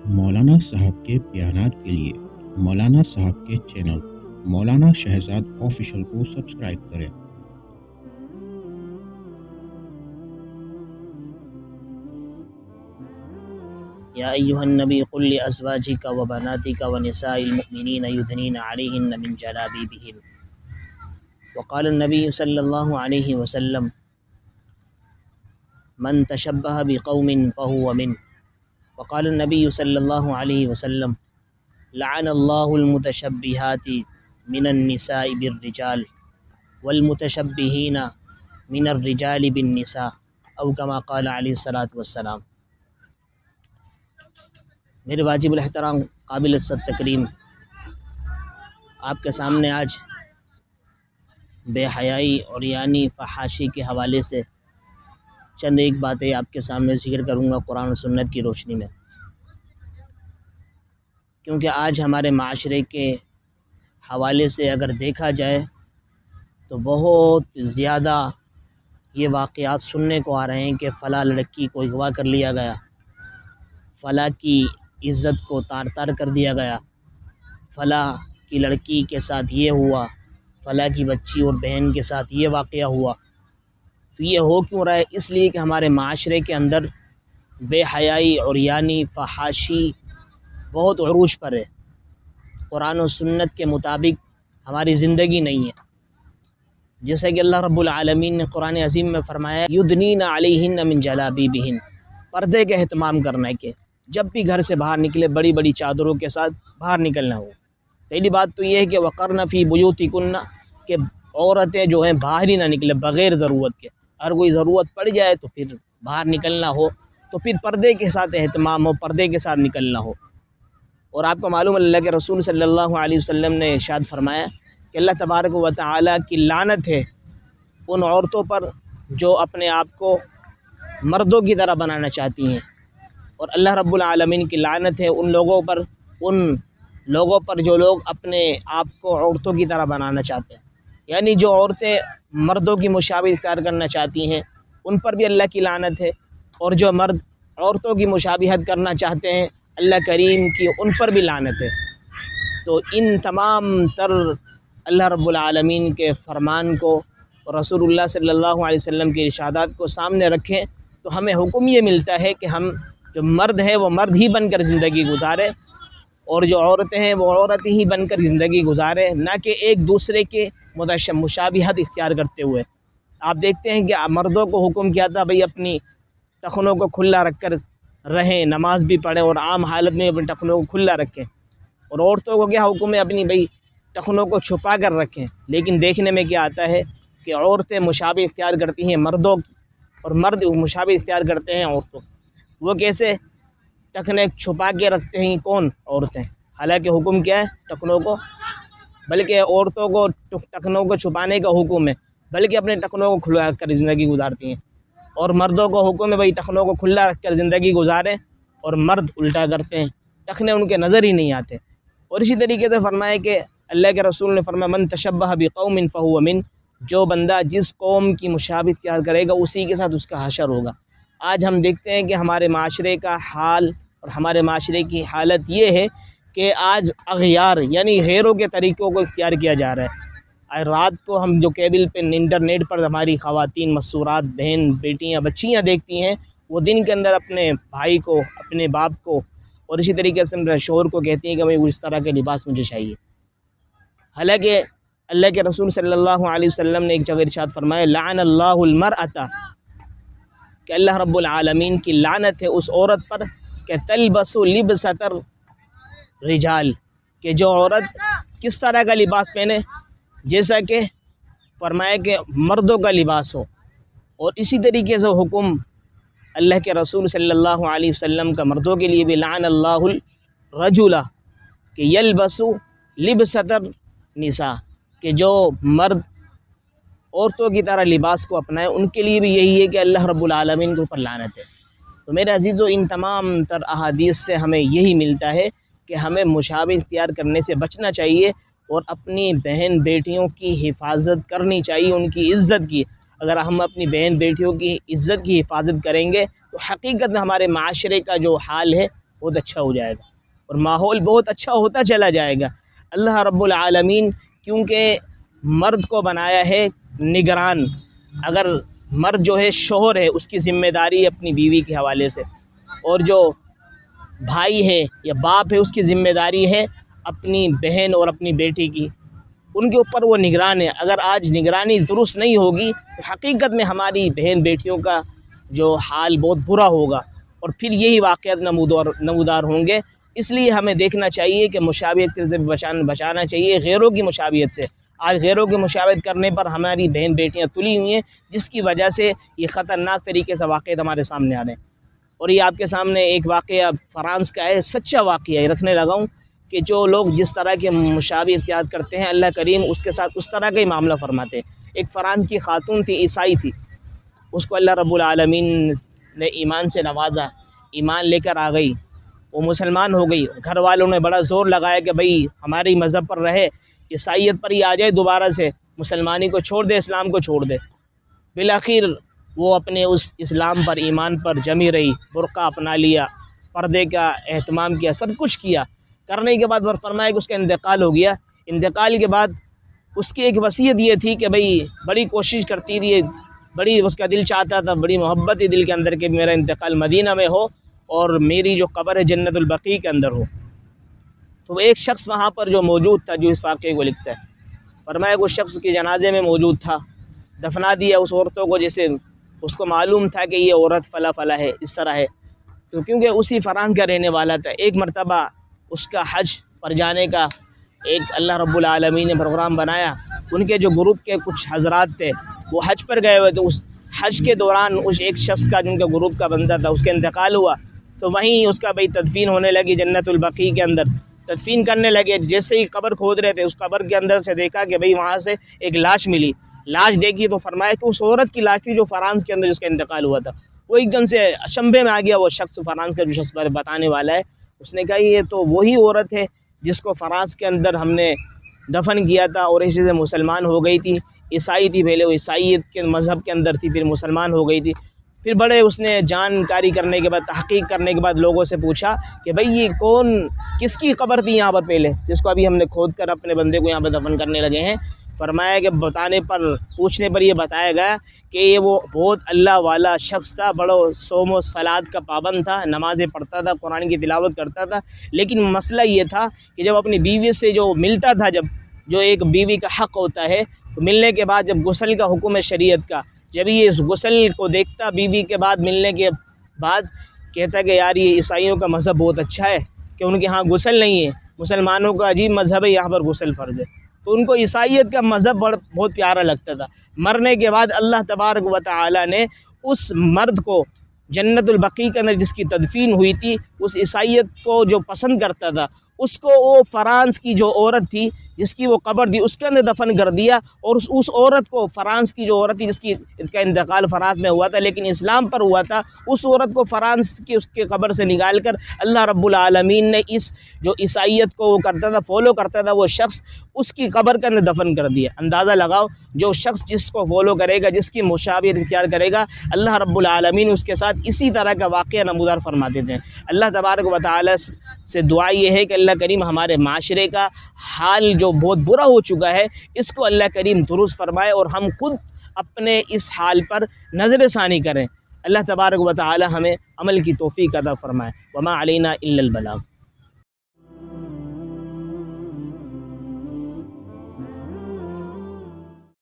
مولانا صاحب کے بیانات کے لیے مولانا صاحب کے چینل مولانا شہزاد آفیشل کو سبسکرائب کریں۔ یا ایھا النبی قل لازواجک وبناتک ونساء المؤمنین یدنین علیہن من جلابیبہن وقال النبی صلی اللہ علیہ وسلم من تشبہ بقوم فہو من وقال النبی صلی اللہ علیہ وسلم لعن اللہ المتشبہات من النساء بالرجال والمتشبہین من الرجال بالنساء او کما قال علیہ الصلاۃ والسلام۔ میرے واجب الاحترام قابل عزت تکریم، آپ کے سامنے آج بے حیائی اور یعنی فحاشی کے حوالے سے چند ایک باتیں آپ کے سامنے ذکر کروں گا قرآن و سنت کی روشنی میں، کیونکہ آج ہمارے معاشرے کے حوالے سے اگر دیکھا جائے تو بہت زیادہ یہ واقعات سننے کو آ رہے ہیں کہ فلاں لڑکی کو اغوا کر لیا گیا، فلاں کی عزت کو تار تار کر دیا گیا، فلاں کی لڑکی کے ساتھ یہ ہوا، فلاں کی بچی اور بہن کے ساتھ یہ واقعہ ہوا۔ تو یہ ہو کیوں رہا ہے؟ اس لیے کہ ہمارے معاشرے کے اندر بے حیائی اور یعنی فحاشی بہت عروج پر ہے۔ قرآن و سنت کے مطابق ہماری زندگی نہیں ہے، جیسا کہ اللہ رب العالمین نے قرآن عظیم میں فرمایا یدنین علیہن من جلابیبہن، پردے کا اہتمام کرنا ہے کہ جب بھی گھر سے باہر نکلے بڑی بڑی چادروں کے ساتھ باہر نکلنا ہو۔ پہلی بات تو یہ ہے کہ وقرن فی بیوتکن، کہ عورتیں جو ہیں باہر ہی نہ نکلے بغیر ضرورت کے، اگر کوئی ضرورت پڑ جائے تو پھر باہر نکلنا ہو تو پھر پردے کے ساتھ اہتمام ہو، پردے کے ساتھ نکلنا ہو۔ اور آپ کو معلوم اللہ کے رسول صلی اللہ علیہ وسلم نے ارشاد فرمایا کہ اللہ تبارک و تعالیٰ کی لعنت ہے ان عورتوں پر جو اپنے آپ کو مردوں کی طرح بنانا چاہتی ہیں، اور اللہ رب العالمین کی لعنت ہے ان لوگوں پر جو لوگ اپنے آپ کو عورتوں کی طرح بنانا چاہتے ہیں، یعنی جو عورتیں مردوں کی مشابہت اختیار کرنا چاہتی ہیں ان پر بھی اللہ کی لعنت ہے، اور جو مرد عورتوں کی مشابہت کرنا چاہتے ہیں اللہ کریم کی ان پر بھی لعنت ہے۔ تو ان تمام تر اللہ رب العالمین کے فرمان کو اور رسول اللہ صلی اللہ علیہ وسلم کے ارشادات کو سامنے رکھیں تو ہمیں حکم یہ ملتا ہے کہ ہم جو مرد ہے وہ مرد ہی بن کر زندگی گزارے، اور جو عورتیں ہیں وہ عورت ہی بن کر زندگی گزارے، نہ کہ ایک دوسرے کے مشابہت اختیار کرتے ہوئے۔ آپ دیکھتے ہیں کہ مردوں کو حکم کیا تھا بھئی اپنی ٹخنوں کو کھلا رکھ کر رہیں، نماز بھی پڑھیں اور عام حالت میں اپنی ٹخنوں کو کھلا رکھیں، اور عورتوں کو کیا حکم ہے اپنی بھئی ٹخنوں کو چھپا کر رکھیں۔ لیکن دیکھنے میں کیا آتا ہے کہ عورتیں مشابہ اختیار کرتی ہیں مردوں کی، اور مرد مشابہ اختیار کرتے ہیں عورتوں۔ وہ کیسے؟ ٹخنے چھپا کے رکھتے ہیں کون؟ عورتیں۔ حالانکہ حکم کیا ہے ٹخنوں کو، بلکہ عورتوں کو ٹخنوں کو چھپانے کا حکم ہے، بلکہ اپنے ٹخنوں کو کھلا کر زندگی گزارتی ہیں، اور مردوں کو حکم ہے بھئی ٹخنوں کو کھلا رکھ کر زندگی گزاریں، اور مرد الٹا کرتے ہیں، ٹخنے ان کے نظر ہی نہیں آتے۔ اور اسی طریقے سے فرمایا کہ اللہ کے رسول نے فرمایا من تشبہ بقوم فہو من، جو بندہ جس قوم کی مشابہت اختیار کرے گا اسی کے ساتھ اس کا حشر ہوگا۔ آج ہم دیکھتے ہیں کہ ہمارے معاشرے کا حال اور ہمارے معاشرے کی حالت یہ ہے کہ آج اغیار یعنی غیروں کے طریقوں کو اختیار کیا جا رہا ہے۔ رات کو ہم جو کیبل پہ انٹرنیٹ پر ہماری خواتین مسورات بہن بیٹیاں بچیاں دیکھتی ہیں، وہ دن کے اندر اپنے بھائی کو اپنے باپ کو اور اسی طریقے سے شوہر کو کہتی ہیں کہ بھئی وہ اس طرح کے لباس مجھے چاہیے۔ حالانکہ اللہ کے رسول صلی اللہ علیہ وسلم نے ایک جگہ ارشاد فرمایا لعن اللہ المرأۃ، کہ اللہ رب العالمین کی لعنت ہے اس عورت پر کہ تلبس لبسۃ الرجال، کہ جو عورت کس طرح کا لباس پہنے؟ جیسا کہ فرمایا کہ مردوں کا لباس ہو۔ اور اسی طریقے سے حکم اللہ کے رسول صلی اللہ علیہ وسلم کا مردوں کے لیے بھی لعن اللہ الرجل کہ یلبس لبسۃ النساء، کہ جو مرد عورتوں کی طرح لباس کو اپنائے ان کے لیے بھی یہی ہے کہ اللہ رب العالمین کے اوپر لعنت ہے۔ تو میرے عزیزو، ان تمام تر احادیث سے ہمیں یہی ملتا ہے کہ ہمیں مشابہ اختیار کرنے سے بچنا چاہیے اور اپنی بہن بیٹیوں کی حفاظت کرنی چاہیے، ان کی عزت کی۔ اگر ہم اپنی بہن بیٹیوں کی عزت کی حفاظت کریں گے تو حقیقت میں ہمارے معاشرے کا جو حال ہے بہت اچھا ہو جائے گا اور ماحول بہت اچھا ہوتا چلا جائے گا۔ اللہ رب العالمین کیونکہ مرد کو بنایا ہے نگران، اگر مرد جو ہے شوہر ہے اس کی ذمہ داری اپنی بیوی کے حوالے سے، اور جو بھائی ہے یا باپ ہے اس کی ذمہ داری ہے اپنی بہن اور اپنی بیٹی کی، ان کے اوپر وہ نگران ہے۔ اگر آج نگرانی درست نہیں ہوگی تو حقیقت میں ہماری بہن بیٹیوں کا جو حال بہت برا ہوگا، اور پھر یہی واقعات نمودار ہوں گے۔ اس لیے ہمیں دیکھنا چاہیے کہ مشابہت سے بچانا چاہیے غیروں کی مشابہت سے۔ آج غیروں کی مشابہت کرنے پر ہماری بہن بیٹیاں تلی ہوئی ہیں، جس کی وجہ سے یہ خطرناک طریقے سے واقعات ہمارے سامنے آ رہے ہیں۔ اور یہ آپ کے سامنے ایک واقعہ فرانس کا ہے، سچا واقعہ ہے، رکھنے لگا ہوں کہ جو لوگ جس طرح کے مشابہ اختیار کرتے ہیں اللہ کریم اس کے ساتھ اس طرح کا ہی معاملہ فرماتے ہیں۔ ایک فرانس کی خاتون تھی، عیسائی تھی، اس کو اللہ رب العالمین نے ایمان سے نوازا، ایمان لے کر آ گئی، وہ مسلمان ہو گئی۔ گھر والوں نے بڑا زور لگایا کہ بھئی ہمارے مذہب پر رہے، عیسائیت پر ہی آ جائے، دوبارہ سے مسلمانی کو چھوڑ دے، اسلام کو چھوڑ دے۔ بالآخر وہ اپنے اس اسلام پر ایمان پر جمی رہی، برقع اپنا لیا، پردے کا اہتمام کیا، سب کچھ کیا۔ کرنے کے بعد فرمایا کہ اس کا انتقال ہو گیا۔ انتقال کے بعد اس کی ایک وصیت یہ تھی کہ بھئی بڑی کوشش کرتی تھی، بڑی اس کا دل چاہتا تھا، بڑی محبت تھی دل کے اندر کہ میرا انتقال مدینہ میں ہو اور میری جو قبر ہے جنت البقیع کے اندر ہو۔ تو ایک شخص وہاں پر جو موجود تھا، جو اس واقعے کو لکھتا ہے، فرمایا کہ اس شخص کے جنازے میں موجود تھا، دفنا دیا اس عورتوں کو، جیسے اس کو معلوم تھا کہ یہ عورت فلاں فلاں ہے، اس طرح ہے، تو کیونکہ اسی فرانس کا رہنے والا تھا۔ ایک مرتبہ اس کا حج پر جانے کا ایک اللہ رب العالمین نے پروگرام بنایا۔ ان کے جو گروپ کے کچھ حضرات تھے وہ حج پر گئے ہوئے، تو اس حج کے دوران اس ایک شخص کا، جن کا گروپ کا بندہ تھا، اس کا انتقال ہوا، تو وہیں اس کا تدفین ہونے لگی جنت البقیع کے اندر، تدفین کرنے لگے۔ جیسے ہی قبر کھود رہے تھے، اس قبر کے اندر سے دیکھا کہ بھئی وہاں سے ایک لاش ملی، لاش دیکھی تو فرمایا کہ اس عورت کی لاش تھی جو فرانس کے اندر جس کا انتقال ہوا تھا۔ وہ ایک دم سے اشمبے میں آ گیا، وہ شخص فرانس کا جو شخص بتانے والا ہے، اس نے کہا یہ تو وہی عورت ہے جس کو فرانس کے اندر ہم نے دفن کیا تھا، اور اسی سے مسلمان ہو گئی تھی، عیسائی تھی پہلے، وہ عیسائیت کے مذہب کے اندر تھی، پھر مسلمان ہو گئی تھی۔ پھر بڑے اس نے جانکاری کرنے کے بعد، تحقیق کرنے کے بعد لوگوں سے پوچھا کہ بھئی یہ کون، کس کی قبر تھی یہاں پر پہلے، جس کو ابھی ہم نے کھود کر اپنے بندے کو یہاں پہ دفن کرنے لگے ہیں۔ فرمایا کہ بتانے پر، پوچھنے پر یہ بتایا گیا کہ یہ وہ بہت اللہ والا شخص تھا، بڑا صوم و صلات کا پابند تھا، نمازیں پڑھتا تھا، قرآن کی تلاوت کرتا تھا، لیکن مسئلہ یہ تھا کہ جب اپنی بیوی سے جو ملتا تھا، جب جو ایک بیوی کا حق ہوتا ہے، تو ملنے کے بعد جب غسل کا حکم ہے شریعت کا، جب یہ اس غسل کو دیکھتا بیوی کے بعد، ملنے کے بعد کہتا کہ یار یہ عیسائیوں کا مذہب بہت اچھا ہے کہ ان کے ہاں غسل نہیں ہے، مسلمانوں کا عجیب مذہب ہے، یہاں پر غسل فرض ہے۔ تو ان کو عیسائیت کا مذہب بہت پیارا لگتا تھا۔ مرنے کے بعد اللہ تبارک و تعالی نے اس مرد کو جنت البقیع کے اندر جس کی تدفین ہوئی تھی، اس عیسائیت کو جو پسند کرتا تھا، اس کو وہ فرانس کی جو عورت تھی جس کی وہ قبر تھی اس کے اندر دفن کر دیا، اور اس عورت کو، فرانس کی جو عورت تھی جس کا انتقال فرانس میں ہوا تھا لیکن اسلام پر ہوا تھا، اس عورت کو فرانس کی اس کے قبر سے نکال کر اللہ رب العالمین نے اس جو عیسائیت کو وہ کرتا تھا، فالو کرتا تھا، وہ شخص اس کی قبر کے اندر دفن کر دیا۔ اندازہ لگاؤ، جو شخص جس کو فالو کرے گا، جس کی مشابہت اختیار کرے گا، اللہ رب العالمین اس کے ساتھ اسی طرح کا واقعہ نمودار فرما دیتے ہیں۔ اللہ تبارک و تعالی سے دعا یہ ہے کہ اللہ کریم ہمارے معاشرے کا حال جو بہت برا ہو چکا ہے، اس کو اللہ کریم درست فرمائے، اور ہم خود اپنے اس حال پر نظر ثانی کریں۔ اللہ تبارک و تعالی ہمیں عمل کی توفیق عطا فرمائے۔ وما علینا الا البلاغ۔